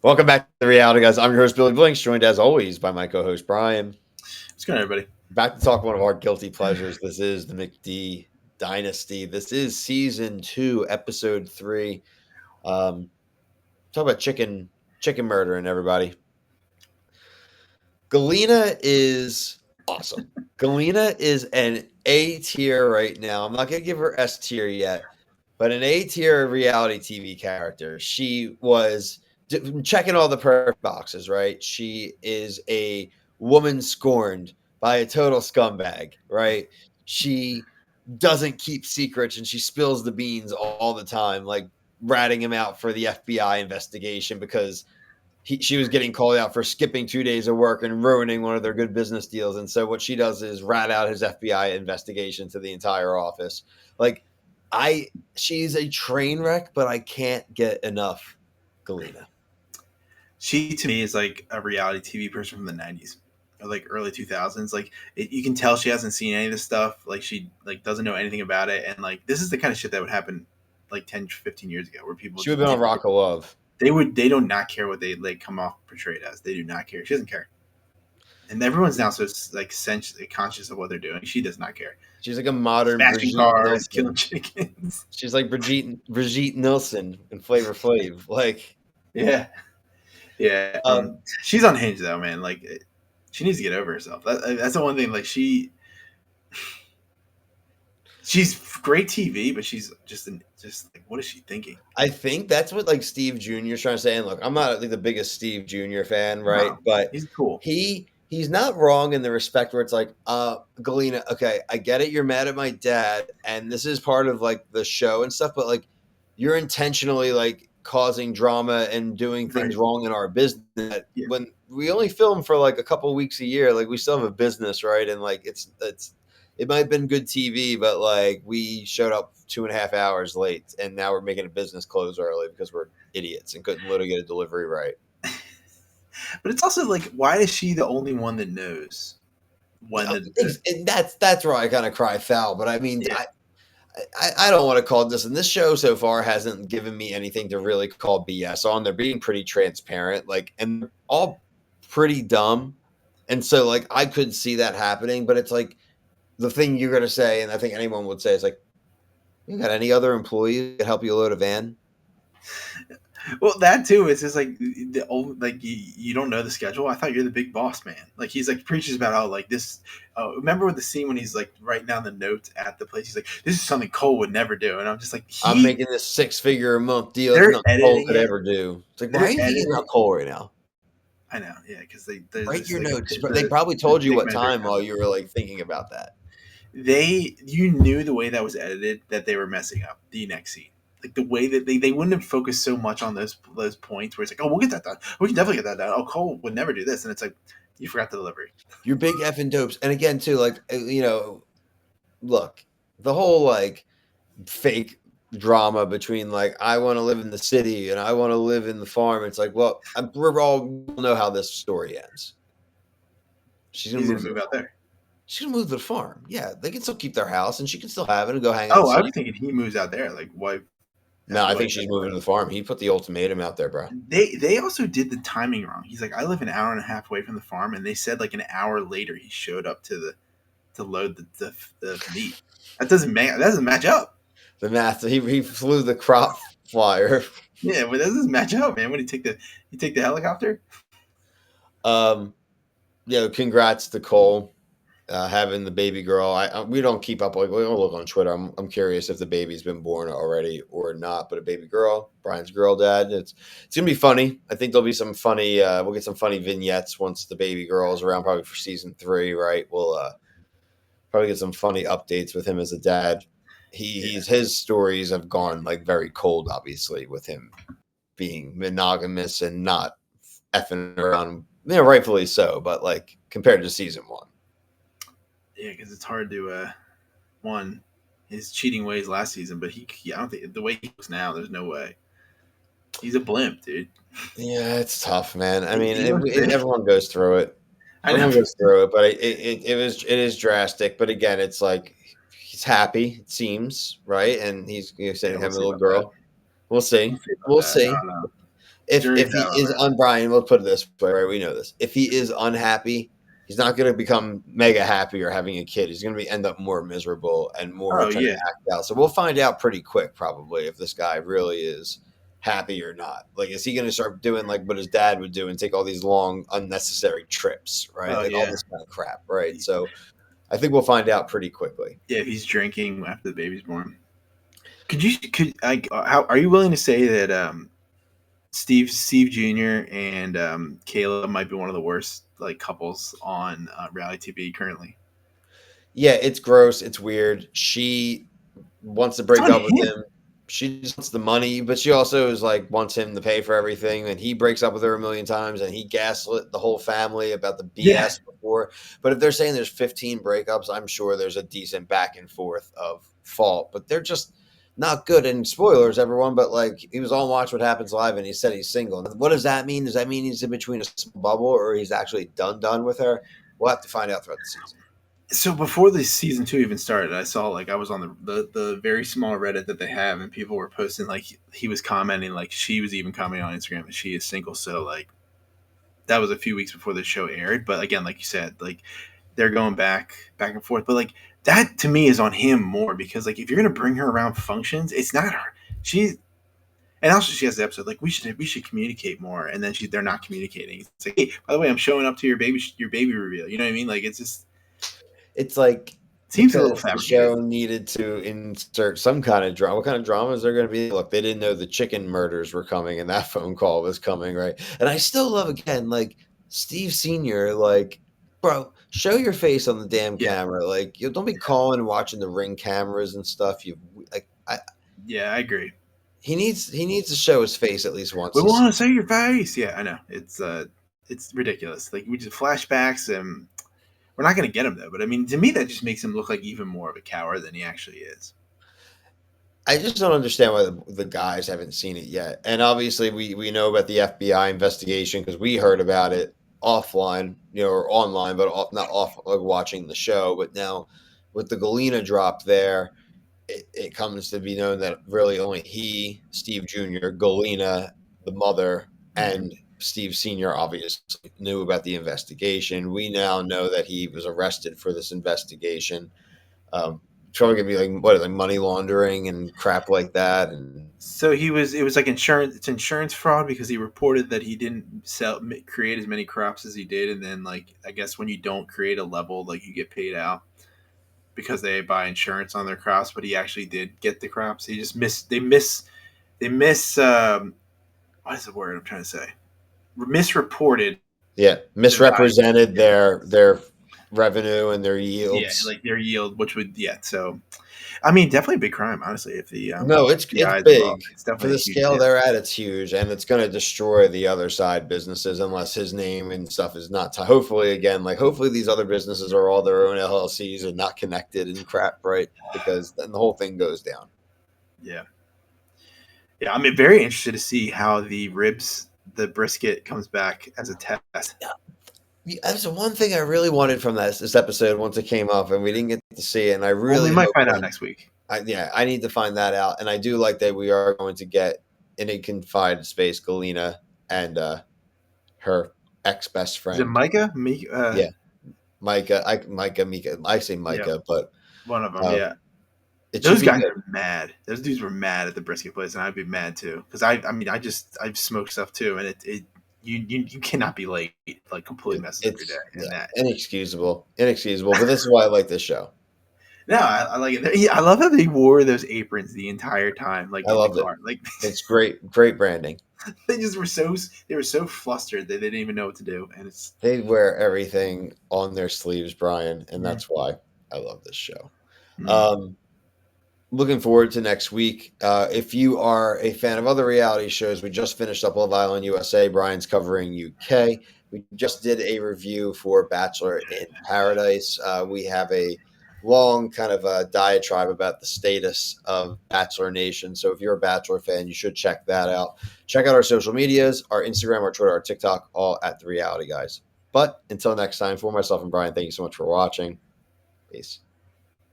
Welcome back to the Reality Guys. I'm your host, Billy Blinks, joined as always by my co-host, Brian. What's going on, everybody? Back to talk one of our guilty pleasures. This is the McBee Dynasty. This is season 2, episode 3. Talk about chicken murdering, everybody. Galyna is awesome. Galyna is an A tier right now. I'm not going to give her S tier yet, but an A tier reality TV character. She was checking all the perfect boxes, right? She is a woman scorned by a total scumbag, right? She doesn't keep secrets and she spills the beans all the time, like ratting him out for the FBI investigation because she was getting called out for skipping 2 days of work and ruining one of their good business deals. And so what she does is rat out his FBI investigation to the entire office. Like, she's a train wreck, but I can't get enough Galyna. She to me is like a reality TV person from the '90s or like early 2000s. Like you can tell she hasn't seen any of this stuff. Like she like doesn't know anything about it. And like this is the kind of shit that would happen like 10, 15 years ago, where people She would have been on Rock of Love. They do not care what they like come off portrayed as. They do not care. She doesn't care. And everyone's now so like conscious of what they're doing. She does not care. She's like a modern smashing Brigitte cars, Nielsen. killing chickens. She's like Brigitte Nielsen in Flavor Flav. Like, yeah. She's unhinged though, man. Like, she needs to get over herself. That's the one thing. Like, she's great TV, but she's just like, what is she thinking? I think that's what like Steve Jr. is trying to say. And look, I'm not like the biggest Steve Jr. fan, right? No, but he's cool. He's not wrong in the respect where it's like, Galyna, okay, I get it. You're mad at my dad, and this is part of like the show and stuff, but like you're intentionally like causing drama and doing things wrong in our business. When we only film for like a couple of weeks a year, like we still have a business, right? And like it might have been good TV, but like we showed up 2.5 hours late, and now we're making a business close early because we're idiots and couldn't literally get a delivery right. But it's also like, why is she the only one that knows when that's where I kind of cry foul. But I mean, I don't want to call this, and this show so far hasn't given me anything to really call BS on. They're being pretty transparent, like, and they're all pretty dumb. And so like I could see that happening, but it's like the thing you're gonna say, and I think anyone would say, is like, you got any other employees that could help you load a van? Well, that too. It's just like you don't know the schedule. I thought you're the big boss, man. Like he's like preaches about how like this. Remember with the scene when he's like writing down the notes at the place. He's like, "This is something Cole would never do," and I'm just like, I'm making this 6-figure a month deal. That's nothing Cole could ever do. It's like, why are you thinking about Cole right now? I know, yeah, because they write your notes. They probably told you what time while you were like thinking about that. You knew the way that was edited that they were messing up the next scene. Like the way that they wouldn't have focused so much on those points where it's like, oh, we'll get that done. We can definitely get that done. Oh, Cole would never do this, and it's like you forgot the delivery. You're big effing dopes, and again too, like look, the whole like fake drama between like I want to live in the city and I want to live in the farm. It's like, well, we're all know how this story ends. She's gonna move out there. She's gonna move to the farm. Yeah, they can still keep their house, and she can still have it and go hang out. Oh, I was thinking he moves out there. Like, why? No, I think she's moving to the farm. He put the ultimatum out there, bro. They also did the timing wrong. He's like, I live an hour and a half away from the farm, and they said like an hour later he showed up to load the meat. That doesn't match up. The math. He flew the crop flyer. Yeah, but that doesn't match up, man. When you take the helicopter. Congrats to Cole. Having the baby girl. We don't keep up. Like, we don't look on Twitter. I'm curious if the baby's been born already or not. But a baby girl, Brian's girl dad. It's gonna be funny. I think there'll be some funny. We'll get some funny vignettes once the baby girl's around, probably for season 3. Right? We'll probably get some funny updates with him as a dad. His stories have gone like very cold, obviously, with him being monogamous and not effing around. Rightfully so. But like compared to season 1. Yeah, because it's hard to his cheating ways last season, but I don't think the way he looks now, there's no way. He's a blimp, dude. Yeah, it's tough, man. I mean, everyone goes through it. Everyone goes through it, but it is drastic. But again, it's like he's happy, it seems, right? And he's saying having a little girl. We'll see. We'll see. if he is Brian, let's put it this way, right? We know this. If he is unhappy, he's not going to become mega happy or having a kid. He's going to end up more miserable and more trying to act out. So we'll find out pretty quick, probably, if this guy really is happy or not. Like, is he going to start doing like what his dad would do and take all these long, unnecessary trips, right? All this kind of crap, right? So I think we'll find out pretty quickly. Yeah, if he's drinking after the baby's born. Are you willing to say that Steve Jr. and Kayla might be one of the worst like couples on reality TV currently? Yeah, it's gross. It's weird. She wants to break up with him. She just wants the money, but she also is like wants him to pay for everything. And he breaks up with her a million times, and he gaslit the whole family about the BS before. But if they're saying there's 15 breakups, I'm sure there's a decent back and forth of fault. But they're just not good. And spoilers, everyone. But like he was on Watch What Happens Live, and he said he's single. What does that mean? Does that mean he's in between a small bubble, or he's actually done with her? We'll have to find out throughout the season. So before the season 2 even started, I saw like I was on the very small Reddit that they have, and people were posting like he was commenting, like she was even commenting on Instagram that she is single. So like that was a few weeks before the show aired. But again, like you said, like they're going back and forth. But like that to me is on him more, because like if you're gonna bring her around functions, it's not her. And also she has the episode like we should communicate more, and then they're not communicating. It's like, hey, by the way, I'm showing up to your baby reveal. You know what I mean? Like it's just. It's like seems a little fabricated. The show needed to insert some kind of drama. What kind of drama is there going to be? Look, they didn't know the chicken murders were coming, and that phone call was coming, right? And I still love, again, like Steve Sr., like, bro, show your face on the damn camera. Like, you don't be calling and watching the Ring cameras and stuff. I agree. He needs to show his face at least once. We want to see your face. Yeah, I know. It's ridiculous. Like we just flashbacks and. We're not going to get him, though. But, I mean, to me, that just makes him look like even more of a coward than he actually is. I just don't understand why the guys haven't seen it yet. And obviously, we know about the FBI investigation because we heard about it offline, or online, but not off like watching the show. But now with the Galyna drop there, it comes to be known that really only he, Steve Jr., Galyna, the mother, and Steve Sr. obviously knew about the investigation. We now know that he was arrested for this investigation. Probably gonna be like money laundering and crap like that. And so it was like insurance. It's insurance fraud because he reported that he didn't create as many crops as he did, and then like I guess when you don't create a level, like you get paid out because they buy insurance on their crops. But he actually did get the crops. He just They miss. What is the word I'm trying to say? Misreported. Yeah, misrepresented their revenue and their yields. Yeah, like their yield, which would So, I mean, definitely a big crime, honestly. If the no, it's big. It's definitely for the scale they're at. It's huge, and it's going to destroy the other side businesses unless his name and stuff is not. Hopefully these other businesses are all their own LLCs and not connected and crap, right? Because then the whole thing goes down. Yeah. I'm very interested to see how the brisket comes back as a test. Yeah, that's the one thing I really wanted from this episode once it came up, and we didn't get to see it. And I really we might find out next week. I need to find that out. And I do like that we are going to get in a confined space Galyna and her ex-best friend. Is it Micah? Yeah, Micah. Mika. I say Micah, but one of them. Yeah. Those guys are mad. Those dudes were mad at the brisket place, and I'd be mad too because I've smoked stuff too, and you cannot be late, like completely messes up your day. Yeah, inexcusable. But this is why I like this show. No, I like it. I love how they wore those aprons the entire time. Like I love it. Like it's great branding. They were so flustered that they didn't even know what to do, and they wear everything on their sleeves, Brian, and that's why I love this show. Looking forward to next week. If you are a fan of other reality shows, we just finished up Love Island USA. Brian's covering UK. We just did a review for Bachelor in Paradise. We have a long kind of a diatribe about the status of Bachelor Nation. So if you're a Bachelor fan, you should check that out. Check out our social medias, our Instagram, our Twitter, our TikTok, all at The Reality Guys. But until next time, for myself and Brian, thank you so much for watching. Peace.